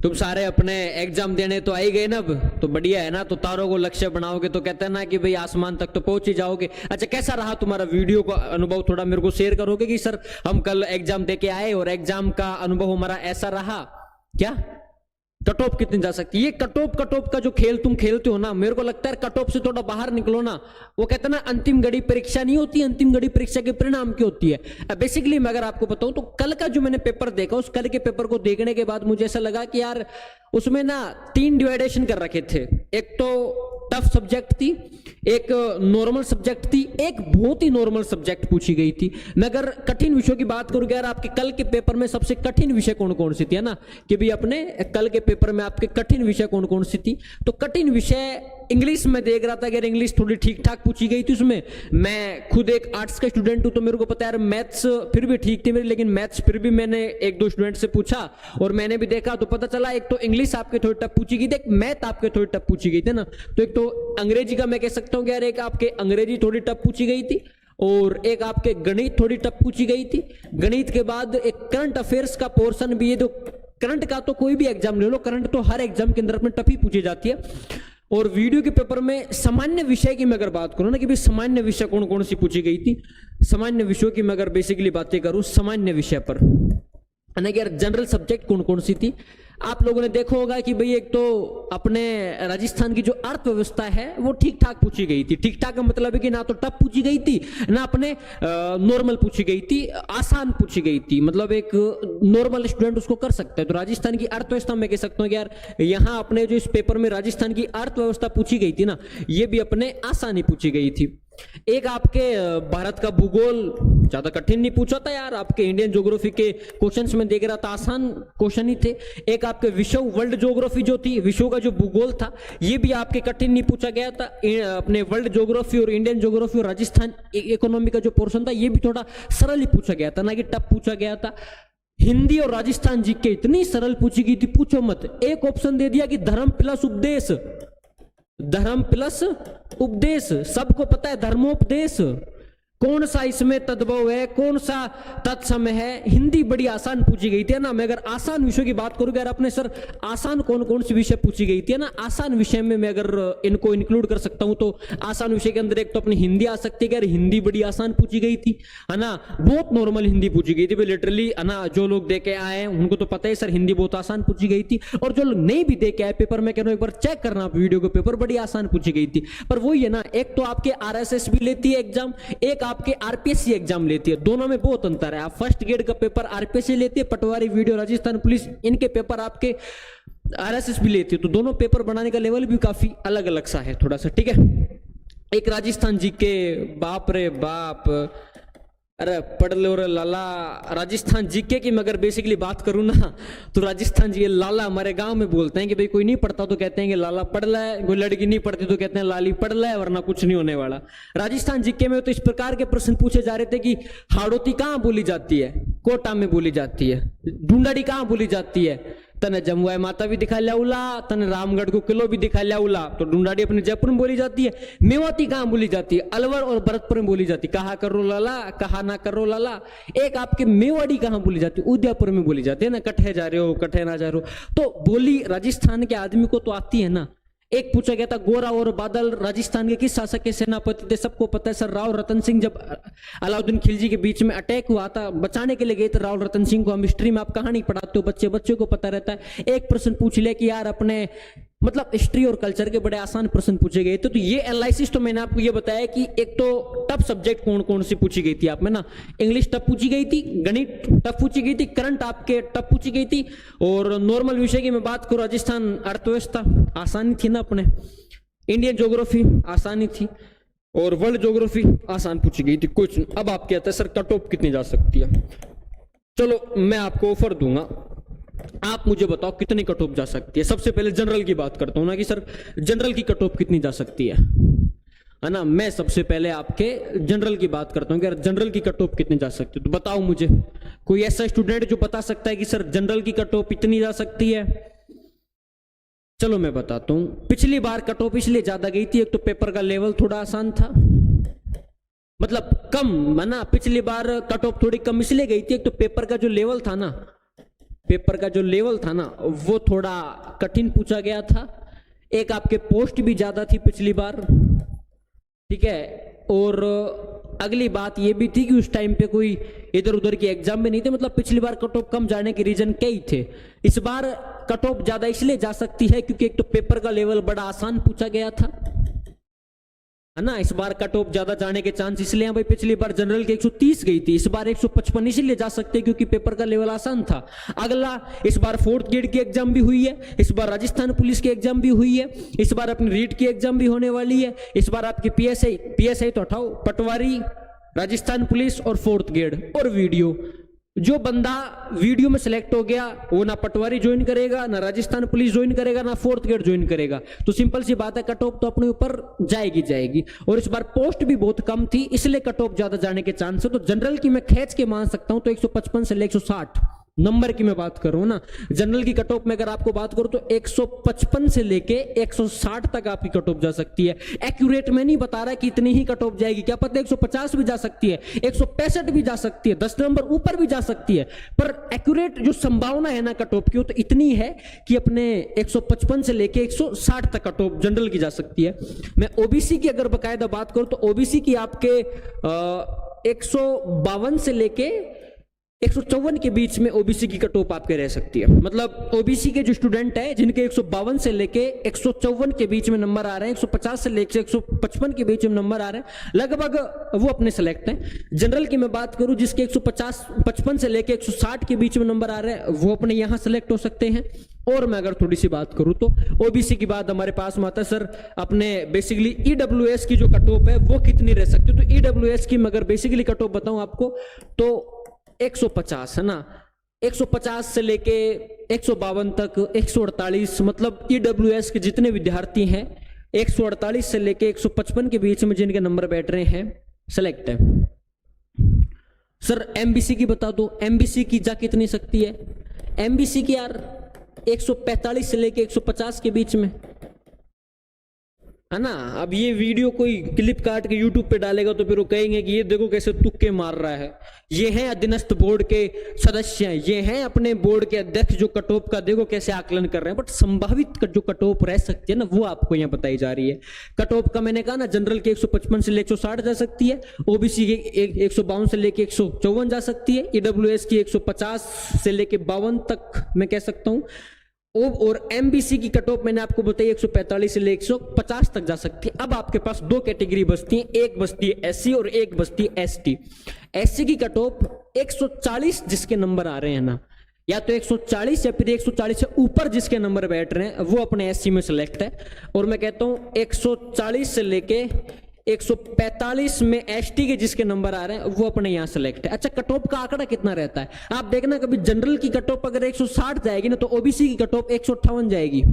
तुम सारे अपने एग्जाम देने तो आ ही गए ना, अब तो बढ़िया है ना। तो तारों को लक्ष्य बनाओगे तो कहते हैं ना कि भाई आसमान तक तो पहुंच ही जाओगे। अच्छा, कैसा रहा तुम्हारा वीडियो का अनुभव, थोड़ा मेरे को शेयर करोगे कि सर हम कल एग्जाम दे के आए और एग्जाम का अनुभव हमारा ऐसा रहा क्या? कट ऑफ कितनी जा सकती है? ये कट ऑफ का जो खेल तुम खेलते हो ना, मेरे को लगता है कट ऑफ से थोड़ा बाहर निकलो ना। वो कहते हैं ना अंतिम घड़ी परीक्षा नहीं होती, अंतिम घड़ी परीक्षा के परिणाम की होती है। बेसिकली मैं अगर आपको बताऊं तो कल का जो मैंने पेपर देखा, उस कल के पेपर को देखने के बाद मुझे ऐसा लगा कि यार उसमें ना 3 डिवाइडेशन कर रखे थे। एक तो टफ सब्जेक्ट थी, एक नॉर्मल सब्जेक्ट थी, एक बहुत ही नॉर्मल सब्जेक्ट पूछी गई थी। मैं अगर कठिन विषयों की बात करूं, यार आपके कल के पेपर में सबसे कठिन विषय कौन कौन सी थी, है ना, कि भी अपने कल के पेपर में आपके कठिन विषय कौन कौन सी थी? तो कठिन विषय इंग्लिश में देख रहा था कि इंग्लिश थोड़ी ठीक ठाक पूछी गई थी उसमें। मैं खुद एक आर्ट्स का स्टूडेंट हूं तो मेरे को पता है यार मैथ्स फिर भी ठीक थी मेरी, लेकिन मैथ्स फिर भी मैंने 1-2 स्टूडेंट से पूछा और मैंने भी देखा तो पता चला एक तो इंग्लिश आपके थोड़ी टफ पूछी गई थी, एक मैथ आपके थोड़ी टफ पूछी गई थी ना। तो एक तो अंग्रेजी का मैं कह सकता हूँ कि यार एक आपके अंग्रेजी थोड़ी टफ पूछी गई थी और एक आपके गणित थोड़ी टफ पूछी गई थी। गणित के बाद एक करंट अफेयर्स का पोर्शन भी है। तो करंट का तो कोई भी एग्जाम ले लो, करंट तो हर एग्जाम के अंदर अपने टफ ही पूछी जाती है। और वीडियो के पेपर में सामान्य विषय की मैं अगर बात करूं ना कि भाई सामान्य विषय कौन कौन सी पूछी गई थी, सामान्य विषयों की मैं अगर बेसिकली बातें करूं सामान्य विषय पर, है ना कि यार जनरल सब्जेक्ट कौन कौन सी थी। आप लोगों ने देखा होगा कि भाई एक तो अपने राजस्थान की जो अर्थव्यवस्था है वो ठीक ठाक पूछी गई थी। ठीक ठाक का मतलब है कि ना तो टफ पूछी गई थी ना अपने नॉर्मल पूछी गई थी, आसान पूछी गई थी, मतलब एक नॉर्मल स्टूडेंट उसको कर सकता है। तो राजस्थान की अर्थव्यवस्था में कह सकता हूँ कि यार यहाँ अपने जो इस पेपर में राजस्थान की अर्थव्यवस्था पूछी गई थी ना, ये भी अपने आसानी पूछी गई थी। एक आपके भारत का भूगोल ज्यादा कठिन नहीं पूछा था यार, आपके इंडियन ज्योग्राफी के क्वेश्चंस में देख रहा था आसान क्वेश्चन ही थे। एक आपके विश्व वर्ल्ड ज्योग्राफी जो थी, विश्व का जो भूगोल था, ये भी आपके कठिन नहीं पूछा गया था। अपने वर्ल्ड ज्योग्राफी और इंडियन ज्योग्राफी और राजस्थान इकोनॉमी का जो पोर्शन था ये भी थोड़ा सरल ही पूछा गया था, ना कि टफ पूछा गया था। हिंदी और राजस्थान जीके इतनी सरल पूछी गई थी पूछो मत। एक ऑप्शन दे दिया कि धर्म प्लस उपदेश, धर्म प्लस उपदेश, सबको पता है धर्मोपदेश कौन सा इसमें तद्भव है, कौन सा तत्सम है। हिंदी बड़ी आसान पूछी गई थी ना। मैं अगर आसान विषयों की बात करूं यार अपने सर आसान कौन कौन सी विषय पूछी गई थी ना, आसान विषय में मैं अगर इनको इंक्लूड कर सकता हूं तो आसान विषय के अंदर एक तो अपनी हिंदी आ सकती है कि यार हिंदी बड़ी आसान पूछी गई थी, है ना, बहुत नॉर्मल हिंदी पूछी गई थी लिटरली, है ना। जो लोग दे के आए हैं उनको तो पता है सर हिंदी बहुत आसान पूछी गई थी, और जो लोग नहीं भी दे के आए पेपर में कह रहा हूं एक बार चेक करना आप वीडियो को, पेपर बड़ी आसान पूछी गई थी। पर वही है ना, एक तो आपके RSS भी लेती है एग्जाम, एक आपके RPSC एग्जाम लेती है, दोनों में बहुत अंतर है। आप फर्स्ट ग्रेड का पेपर RPSC लेती है, पटवारी वीडियो राजस्थान पुलिस इनके पेपर आपके RSS भी लेती है, तो दोनों पेपर बनाने का लेवल भी काफी अलग अलग सा है थोड़ा सा, ठीक है। एक राजस्थान जी के बाप रे बाप, अरे पढ़ लो रे लाला। राजस्थान जीके की मैं अगर बेसिकली बात करूं ना तो राजस्थान जी लाला हमारे गांव में बोलते हैं कि भाई कोई नहीं पढ़ता तो कहते हैं कि लाला पढ़ ला है, कोई लड़की नहीं पढ़ती तो कहते हैं लाली पढ़ ला है, वरना कुछ नहीं होने वाला। राजस्थान जीके में तो इस प्रकार के प्रश्न पूछे जा रहे थे कि हाड़ोती कहाँ बोली जाती है, कोटा में बोली जाती है। ढूंढाड़ी कहाँ बोली जाती है, तने जमुआ माता भी दिखा लिया उला, तने रामगढ़ को किलो भी दिखा लिया उला। तो ढूंढाड़ी अपने जयपुर में बोली जाती है। मेवाती कहाँ बोली जाती है, अलवर और भरतपुर में बोली जाती है। कहा करो लाला, कहा ना करो लाला। एक आपके मेवाड़ी कहाँ बोली जाती है, उदयपुर में बोली जाती है ना, कट्ठे जा रहे हो कट्ठे ना जा रहे हो। तो बोली राजस्थान के आदमी को तो आती है ना। एक पूछा गया था गोरा और बादल राजस्थान के किस शासक के सेनापति थे, सबको पता है सर राव रतन सिंह। जब अलाउद्दीन खिलजी के बीच में अटैक हुआ था, बचाने के लिए गए थे राव रतन सिंह को। हम हिस्ट्री में आप कहानी पढ़ाते हो, बच्चे को पता रहता है। एक प्रश्न पूछ लिया कि यार अपने मतलब हिस्ट्री और कल्चर के बड़े आसान प्रश्न पूछे गए थे। तो ये एनालिसिस तो मैंने आपको ये बताया कि एक तो टफ सब्जेक्ट कौन कौन सी पूछी गई थी आप में ना, इंग्लिश टफ पूछी गई थी, गणित टफ पूछी गई थी, करंट आपके टफ पूछी गई थी, और नॉर्मल विषय की मैं बात करूं राजस्थान अर्थव्यवस्था आसानी थी ना, अपने इंडियन ज्योग्राफी आसानी थी, और वर्ल्ड ज्योग्राफी आसान पूछी गई थी। कुछ अब आप कहते हैं सर कट ऑफ कितनी जा सकती है। चलो मैं आपको ऑफर दूंगा, आप मुझे बताओ कितनी कट ऑफ जा सकती है। सबसे पहले जनरल की बात करता हूं ना कि सर जनरल की कट ऑफ कितनी जा सकती है ना। मैं सबसे पहले आपके जनरल की बात करता हूं कि यार जनरल की कट ऑफ कितनी जा सकती है। तो बताओ मुझे कोई ऐसा स्टूडेंट जो बता सकता है कि सर जनरल की कट ऑफ इतनी जा सकती है। चलो मैं बताता हूं। पिछली बार कट ऑफ इसलिए ज्यादा गई थी, एक तो पेपर का लेवल थोड़ा आसान था, मतलब कम है ना। पिछली बार कट ऑफ थोड़ी कम इसलिए गई थी, एक तो पेपर का जो लेवल था ना पेपर का जो लेवल था ना वो थोड़ा कठिन पूछा गया था। एक आपके पोस्ट भी ज्यादा थी पिछली बार, ठीक है। और अगली बात ये भी थी कि उस टाइम पे कोई इधर उधर की एग्जाम में नहीं थे, मतलब पिछली बार कट ऑफ कम जाने के रीजन कई थे। इस बार कट ऑफ ज्यादा इसलिए जा सकती है क्योंकि एक तो पेपर का लेवल बड़ा आसान पूछा गया था, है ना। इस बार कट ऑफ ज्यादा जाने के चांस इसलिए हैं भाई, पिछली बार जनरल के 130 गई थी, इस बार 155 इसीलिए जा सकते हैं क्योंकि पेपर का लेवल आसान था। अगला, इस बार 4th ग्रेड की एग्जाम भी हुई है, इस बार राजस्थान पुलिस की एग्जाम भी हुई है, इस बार अपनी रीट की एग्जाम भी होने वाली है, इस बार आपकी पीएसआई तो हटाओ, पटवारी, राजस्थान पुलिस और 4th ग्रेड और वीडियो। जो बंदा वीडियो में सिलेक्ट हो गया वो ना पटवारी ज्वाइन करेगा, ना राजस्थान पुलिस ज्वाइन करेगा, ना 4th ग्रेड ज्वाइन करेगा। तो सिंपल सी बात है, कट ऑफ तो अपने ऊपर जाएगी। और इस बार पोस्ट भी बहुत कम थी इसलिए कट ऑफ ज्यादा जाने के चांस है। तो जनरल की मैं खींच के मान सकता हूं तो 155 से 160 नंबर की मैं बात करूं ना, जनरल की कट ऑफ में अगर आपको बात करूं तो 155 से लेके 160 तक आपकी कट ऑफ जा सकती है। एक्यूरेट में नहीं बता रहा कि इतनी ही कट ऑफ जाएगी, क्या पता 150 भी जा सकती है, 165 भी जा सकती है, 10 नंबर ऊपर भी जा सकती है, पर एक्यूरेट जो संभावना है ना कट ऑफ की वो तो इतनी है कि अपने 155 से लेके 160 तक कट ऑफ जनरल की जा सकती है। मैं ओबीसी की अगर बकायदा बात करूं तो ओबीसी की आपके 152 से लेके 154 के बीच में ओबीसी की कट ऑफ आपके रह सकती है। मतलब ओबीसी के जो स्टूडेंट है जिनके 152 से लेके 154 के बीच में नंबर आ रहे हैं, 150 से लेके 155 के बीच में नंबर आ रहे हैं, लगभग वो अपने सेलेक्ट हैं। जनरल की मैं बात करूं जिसके 155 से लेके 160 के बीच में नंबर आ रहे हैं वो अपने यहां सेलेक्ट हो सकते हैं। और मैं अगर थोड़ी सी बात करूं तो ओबीसी की बात हमारे पास में आता है सर अपने बेसिकली ईडब्ल्यूएस की जो कट ऑफ है वो कितनी रह सकती है। तो ईडब्ल्यूएस की मैं अगर बेसिकली कट ऑफ बताऊं आपको तो 150 है ना, 150 से लेके 152 तक 148, मतलब ईडब्ल्यूएस के जितने विद्यार्थी हैं 148 से लेके 155 के बीच में जिनके नंबर बैठ रहे हैं सेलेक्ट है। सर एमबीसी की बता दो, एमबीसी की जा कितनी सकती है। एमबीसी की यार 145 से लेके 150 के बीच में, है ना। अब ये वीडियो कोई क्लिप काट के यूट्यूब पे डालेगा तो फिर वो कहेंगे कि ये देखो कैसे तुक्के मार रहा है। ये हैं अधीनस्थ बोर्ड के सदस्य, ये हैं अपने बोर्ड के अध्यक्ष जो कट ऑफ का देखो कैसे आकलन कर रहे हैं। बट संभावित जो कट ऑफ रह सकती है ना वो आपको यहाँ बताई जा रही है। कट ऑफ का मैंने कहा ना, जनरल के 155 से लेके 160 जा सकती है, ओबीसी के 152 से लेके 154 जा सकती है, ईडब्ल्यूएस की 150 से लेके 52 तक मैं कह सकता हूँ। और एमबीसी की कट ऑफ मैंने आपको बताई 145 से लेकर 150 तक जा सकती है। अब आपके पास दो कैटेगरी बचती है, एक बचती है एससी और एक बचती है एसटी। एससी की कट ऑफ 140 जिसके नंबर आ रहे हैं ना, या तो 140 या फिर 140 से ऊपर जिसके नंबर बैठ रहे हैं वो अपने एससी में सेलेक्ट है। और मैं कहता हूं 140 से लेके 145 में एसटी के जिसके नंबर आ रहे हैं वो अपने यहां सेलेक्ट है। अच्छा, कट ऑफ का आंकड़ा कितना रहता है आप देखना, कभी जनरल की कट ऑफ अगर 160 जाएगी ना तो ओबीसी की कट ऑफ 158 जाएगी।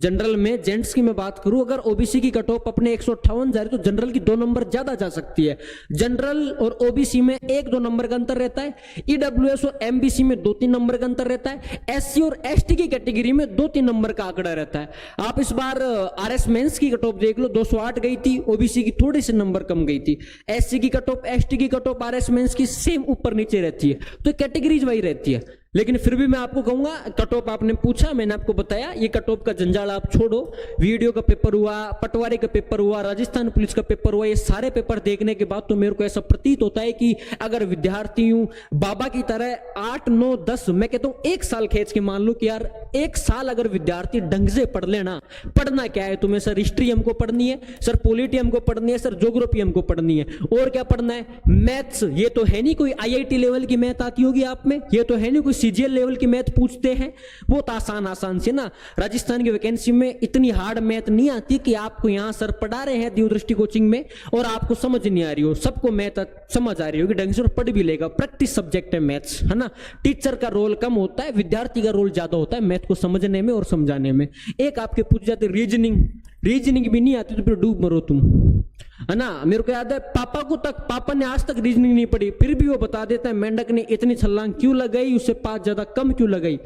जनरल में जेंट्स की मैं बात करूं, अगर ओबीसी की कट ऑफ अपने 158 जा रही तो जनरल की 2 नंबर ज्यादा जा सकती है। जनरल और ओबीसी में 1-2 नंबर का अंतर रहता है, ईडब्ल्यूएस और एमबीसी में 2-3 नंबर का अंतर रहता है, एससी और एसटी की कैटेगरी में 2-3 नंबर का आंकड़ा रहता है। आप इस बार आरएस मेंस की कट ऑफ देख लो, 208 गई थी, ओबीसी की थोड़ी सी नंबर कम गई थी। एससी की कट ऑफ, एसटी की कट ऑफ, आरएस मेंस की सेम ऊपर नीचे रहती है, तो कैटेगरीज वही रहती है। लेकिन फिर भी मैं आपको कहूंगा, कट ऑफ आपने पूछा, मैंने आपको बताया, ये कट ऑफ का जंजाल आप छोड़ो। वीडियो का पेपर हुआ, पटवारी का पेपर हुआ, राजस्थान पुलिस का पेपर हुआ, ये सारे पेपर देखने के बाद तो मेरे को ऐसा प्रतीत होता है कि अगर विद्यार्थी हूं बाबा की तरह 8, 9, 10 मैं कहता हूं 1 साल खींच के मान लो कि यार 1 साल अगर विद्यार्थी ढंग से पढ़ लेना। पढ़ना क्या है तुम्हें, सर हिस्ट्री हमको पढ़नी है, सर पॉलिटी हमको पढ़नी है, सर ज्योग्राफी हमको पढ़नी है, और क्या पढ़ना है, मैथ्स। ये तो है नहीं कोई आईआईटी लेवल की मैथ आती होगी आप में, ये तो है नहीं कोई सीजीएल लेवल की मैथ पूछते हैं, बहुत आसान से ना। राजस्थान की वैकेंसी में इतनी हार्ड मैथ नहीं आती कि आपको यहां सर पढ़ा रहे हैं दिव्यदृष्टि कोचिंग में और आपको समझ नहीं आ रही हो। सबको मैथ समझ आ रही होगी ढंग से और पढ़ भी लेगा। प्रैक्टिस सब्जेक्ट है मैथ्स, है ना। टीचर का रोल कम होता है, विद्यार्थी का रोल ज्यादा होता है मैथ को समझने में और समझाने में। एक आपके पूछ जाते रीजनिंग भी नहीं आती तो फिर डूब मरो तुम, है ना। मेरे को याद है पापा ने आज तक रीजनिंग नहीं पढ़ी, फिर भी वो बता देता है मेंढक ने इतनी छलांग क्यों लगाई, उससे 5 ज्यादा कम क्यों लगाई,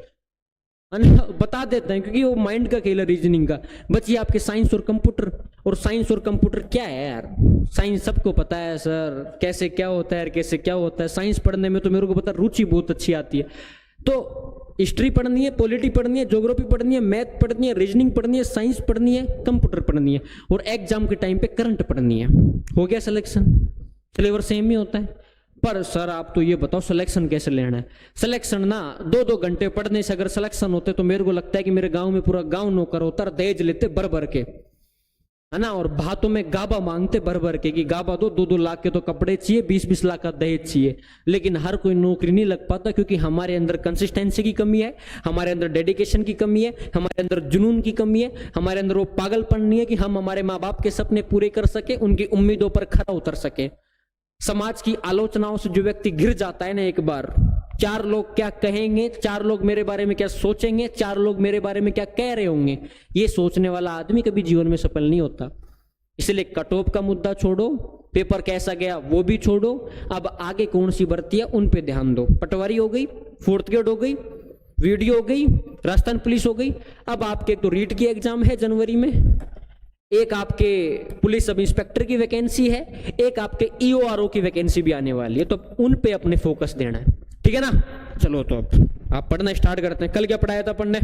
बता देते हैं, क्योंकि वो माइंड का खेल है रीजनिंग का। बचिए आपके साइंस और कंप्यूटर क्या है यार। साइंस सबको पता है सर कैसे क्या होता है, कैसे क्या होता है। साइंस पढ़ने में तो मेरे को पता रुचि बहुत अच्छी आती है। तो हिस्ट्री पढ़नी है, पॉलिटी पढ़नी है, ज्योग्राफी पढ़नी है, मैथ पढ़नी है, रीजनिंग पढ़नी है, साइंस पढ़नी है, कंप्यूटर पढ़नी है, और एग्जाम के टाइम पे करंट पढ़नी है। हो गया सिलेक्शन। सिलेबर सेम ही होता है। पर सर आप तो ये बताओ सिलेक्शन कैसे लेना है? सिलेक्शन ना 2-2 घंटे पढ़ने से अगर सिलेक्शन होते तो मेरे को लगता है कि मेरे गांव में पूरा गांव नौकर होता, दहेज लेते भर भर के, है ना, और बातों में गाबा मांगते भर भर के कि गाबा दो, 2-2 लाख के तो कपड़े चाहिए, 20-20 लाख का दहेज चाहिए। लेकिन हर कोई नौकरी नहीं लग पाता, क्योंकि हमारे अंदर कंसिस्टेंसी की कमी है, हमारे अंदर डेडिकेशन की कमी है, हमारे अंदर जुनून की कमी है, हमारे अंदर वो पागलपन नहीं है कि हम हमारे माँ बाप के सपने पूरे कर सके, उनकी उम्मीदों पर खरा उतर सके। समाज की आलोचनाओं से जो व्यक्ति गिर जाता है ना एक बार, 4 लोग क्या कहेंगे, 4 लोग मेरे बारे में क्या सोचेंगे, 4 लोग मेरे बारे में क्या कह रहे होंगे, ये सोचने वाला आदमी कभी जीवन में सफल नहीं होता। इसलिए कट ऑफ का मुद्दा छोड़ो, पेपर कैसा गया वो भी छोड़ो, अब आगे कौन सी भर्ती है उन पे ध्यान दो। पटवारी हो गई, 4th ग्रेड हो गई, वीडियो हो गई, राजस्थान पुलिस हो गई। अब आपके एक तो रीट की एग्जाम है जनवरी में, एक आपके पुलिस सब इंस्पेक्टर की वैकेंसी है, एक आपके EORO की वैकेंसी भी आने वाली है, तो उन पे अपने फोकस देना है। ठीक है ना? चलो तो अब आप पढ़ना स्टार्ट करते हैं। कल क्या पढ़ाया था अपन ने?